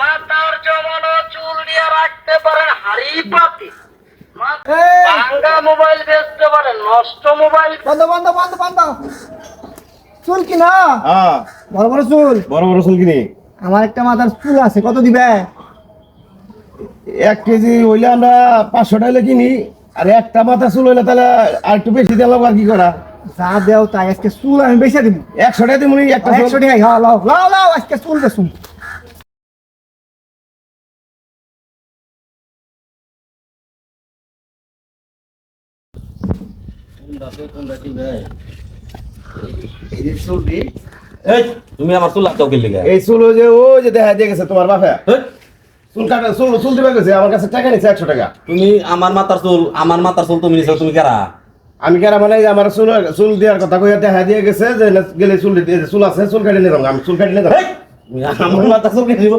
মাথার জমানো চুল দিয়ে রাখতে পারেন হাড়ি পাতি, ভাঙ্গা মোবাইল বেচতে পারেন নষ্ট মোবাইল। বন্ধ বন্ধ বন্ধ বন্ধ। চুল কি না? হ্যাঁ বড় বড় চুল। বড় বড় চুল কিনি। আমার একটা মাথার চুল আছে, কত দিবে? 1 কেজি হইলে আমরা 500 টাকা কিনি, আর একটা মাথা চুল হইলে তাহলে আর একটু বেশি দিলাম। আর কি করা, যা দেও তাই। আজকে চুল আমি বেচে দিব। 100 টাকা দিমুনি একটা 100 টাকা। হ্যাঁ, লাও লাও লাও, আজকে চুল বেচুম। এই তুমি আমার চুল আটকাও কি লিগা? এই চুল ওই যে দেখা দিয়ে গেছে তোমার বাপে। চুল কাটা চুল দিবে গেছে, আমার কাছে টাকা নিছে 100 টাকা। তুমি আমার মাথার চুল তুমি নিছো, তুমি কারা? আমি কেন মানে আমার চুল দেওয়ার কথা কইয়া দেখা দিয়ে গেছে যে গেলে চুল আছে, চুল কাটিয়ে নিলাম। আমি চুল কাটিয়ে নিলাম। তুমি আমার মাথার চুল কেটে দিব?